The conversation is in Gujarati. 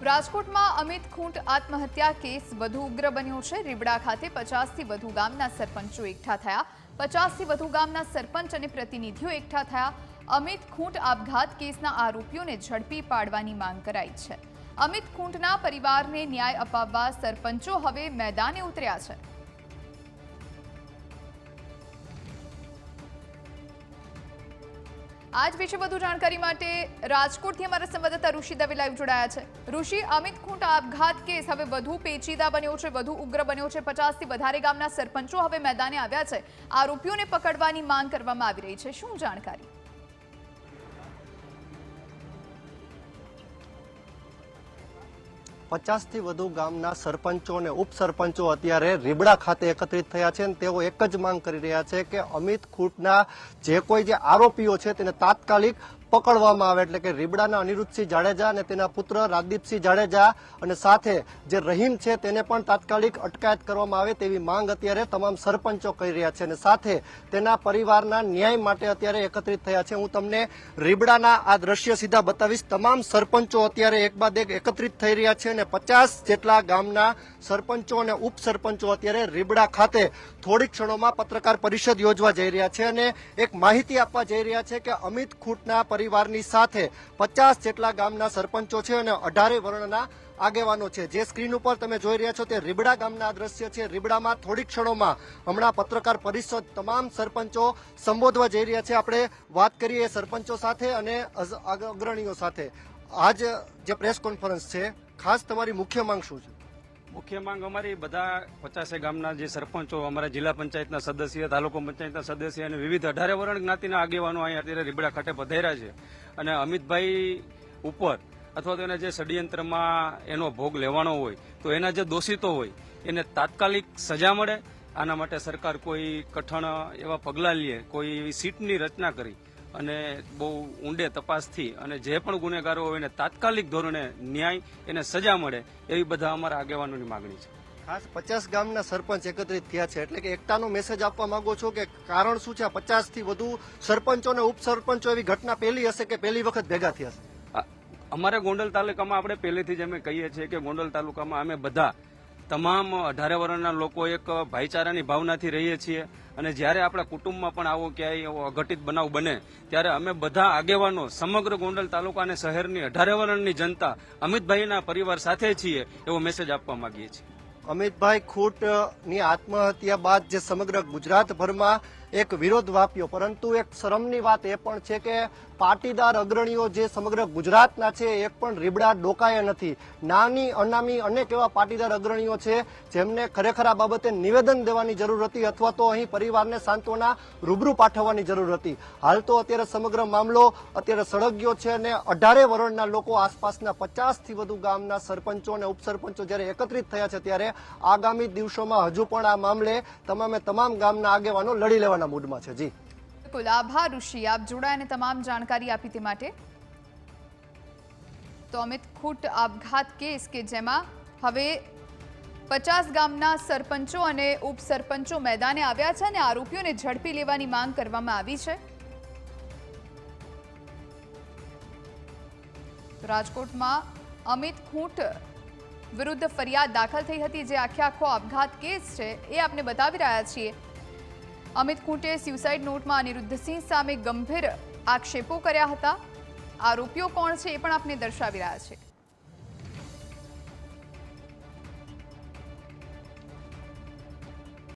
રાજકોટમાં અમિત ખૂંટ આત્મહત્યા કેસ વધુ ઉગ્ર બન્યો છે। રીબડા ખાતે 50થી વધુ ગામના સરપંચો એકઠા થયા। 50થી વધુ ગામના સરપંચ અને પ્રતિનિધિઓ એકઠા થયા। અમિત ખૂંટ આપઘાત કેસના આરોપીઓને ઝડપી પાડવાની માંગ કરાઈ છે। અમિત ખૂંટના પરિવારને ન્યાય અપાવવા સરપંચો હવે મેદાને ઉતર્યા છે। आज विषय વધુ જાણકારી માટે રાજકોટથી અમારા સંવાદદાતા ઋષિ દવે લાઈવ જોડાયા છે। ઋષિ, અમિત ખૂંટ આપઘાત કેસ હવે વધુ પેચીદા બન્યો છે, વધુ ઉગ્ર બન્યો છે। 50થી વધારે ગામના સરપંચો હવે મેદાને આવ્યા છે। આરોપીઓને પકડવાની માંગ કરવામાં આવી રહી છે। શું જાણકારી? પચાસથી વધુ ગામના સરપંચો અને ઉપસરપંચો અત્યારે રીબડા ખાતે એકત્રિત થયા છે અને તેઓ એક જ માંગ કરી રહ્યા છે કે અમિત ખૂંટના જે કોઈ આરોપીઓ છે તેને તાત્કાલિક પકડવામાં આવે, એટલે કે રીબડાના અનિરુદ્ધસિંહ જાડેજા અને તેના પુત્ર રાજદીપસિંહ જાડેજા અને સાથે જે રહીમ છે તેને પણ તાત્કાલિક અટકાયત કરવામાં આવે તેવી માંગ અત્યારે તમામ સરપંચો કરી રહ્યા છે અને સાથે તેના પરિવારના ન્યાય માટે અત્યારે એકત્રિત થયા છે। હું તમને રીબડાના આ દ્રશ્ય સીધા બતાવીશ। તમામ સરપંચો અત્યારે એક બાદ એક એકત્રિત થઈ રહ્યા છે અને 50 જેટલા ગામના સરપંચો અને ઉપસરપંચો અત્યારે રીબડા ખાતે થોડીક ક્ષણોમાં પત્રકાર પરિષદ યોજવા જઈ રહ્યા છે અને એક માહિતી આપવા જઈ રહ્યા છે કે અમિત ખૂંટના પરિવારની સાથે 50 જેટલા ગામના સરપંચો છે અને 18 વર્ણના આગેવાનો છે। જે સ્ક્રીન ઉપર તમે જોઈ રહ્યા છો તે રીબડા ગામના દ્રશ્ય છે। રીબડામાં થોડીક ક્ષણોમાં હમણાં પત્રકાર પરિષદ તમામ સરપંચો સંબોધવા જઈ રહ્યા છે। આપણે વાત કરીએ સરપંચો સાથે અને અગ્રણીઓ સાથે। આજ જે પ્રેસ કોન્ફરન્સ છે, ખાસ તમારી મુખ્ય માંગ શું છે? મુખ્ય માંગ અમારી બધા 50 ગામના જે સરપંચો, અમારા જિલ્લા પંચાયતના સદસ્ય, તાલુકા પંચાયતના સદસ્ય અને વિવિધ 18 વર્ણ જ્ઞાતિના આગેવાનો અહીં અત્યારે રીબડા ખાતે પધાર્યા છે અને અમિતભાઈ ઉપર અથવા તો એના જે ષડયંત્રમાં એનો ભોગ લેવાનો હોય તો એના જે દોષિતો હોય એને તાત્કાલિક સજા મળે, આના માટે સરકાર કોઈ કઠણ એવા પગલાં લે, કોઈ એવી સીટની રચના કરી અને બહુ ઊંડે તપાસથી અને જે પણ ગુનેગારો હોય એને તાત્કાલિક ધોરણે ન્યાય એને સજા મળે એવી બધા અમારા આગેવાનોની માગણી છે। ખાસ 50 ગામના સરપંચ એકત્રિત થયા છે, એટલે કે એકતાનો મેસેજ આપવા માંગો છો કે કારણ શું છે? 50થી વધુ સરપંચો અને ઉપસરપંચો એવી ઘટના પહેલી હશે કે પહેલી વખત ભેગા થયા છે? અમારે ગોંડલ તાલુકામાં આપણે પહેલેથી જ અમે કહીએ છીએ કે ગોંડલ તાલુકામાં અમે બધા તમામ 18 વર્ણના લોકો એક ભાઈચારાની ભાવનાથી રહીએ છીએ અને જ્યારે આપણા કુટુંબમાં પણ આવો ક્યાંય એવો અઘટિત બનાવ બને ત્યારે અમે બધા આગેવાનો સમગ્ર ગોંડલ તાલુકા અને શહેરની 18 વર્ણની જનતા અમિતભાઈના પરિવાર સાથે છીએ એવો મેસેજ આપવા માંગીએ છીએ। અમિતભાઈ ખૂંટની આત્મહત્યા બાદ જે સમગ્ર ગુજરાતભરમાં એક વિરોધ વાપ્યો, પરંતુ એક શરમની વાત એ પણ છે કે પાટીદાર અગ્રણીઓ જે સમગ્ર ગુજરાતના છે એક પણ રીબડા ડોકાયા નથી। નાની અનામી અનેક એવા પાટીદાર અગ્રણીઓ છે જેમને ખરેખર આ બાબતે નિવેદન દેવાની જરૂર હતી અથવા તો અહીં પરિવારને સાંત્વના રૂબરૂ પાઠવવાની જરૂર હતી। હાલ તો અત્યારે સમગ્ર મામલો અત્યારે સળગ્યો છે અને 18 વર્ણના લોકો, આસપાસના 50થી વધુ ગામના સરપંચો અને ઉપસરપંચો જ્યારે એકત્રિત થયા છે ત્યારે આગામી દિવસોમાં હજુ પણ આ મામલે તમામ ગામના આગેવાનો લડી લેવાના મૂડમાં છે। જી બિલકુલ, આભાર ઋષિ, આપ જોડાઈને તમામ જાણકારી આપી તે માટે। તો અમિત ખૂંટ આપઘાત કેસ કે જેમાં હવે 50 ગામના સરપંચો અને ઉપસરપંચો મેદાને આવ્યા છે અને આરોપીઓને ઝડપી લેવાની માંગ કરવામાં આવી છે। તો રાજકોટમાં અમિત ખૂંટ વિરુદ્ધ ફરિયાદ દાખલ થઈ હતી, જે આખો આપઘાત કેસ છે એ આપણે બતાવી રહ્યા છીએ। અમિત ખૂંટે સ્યુસાઇડ નોટમાં અનિરુદ્ધસિંહ સામે ગંભીર આક્ષેપો કર્યા હતા। આરોપીઓ કોણ છે એ પણ આપણે દર્શાવી રહ્યા છીએ।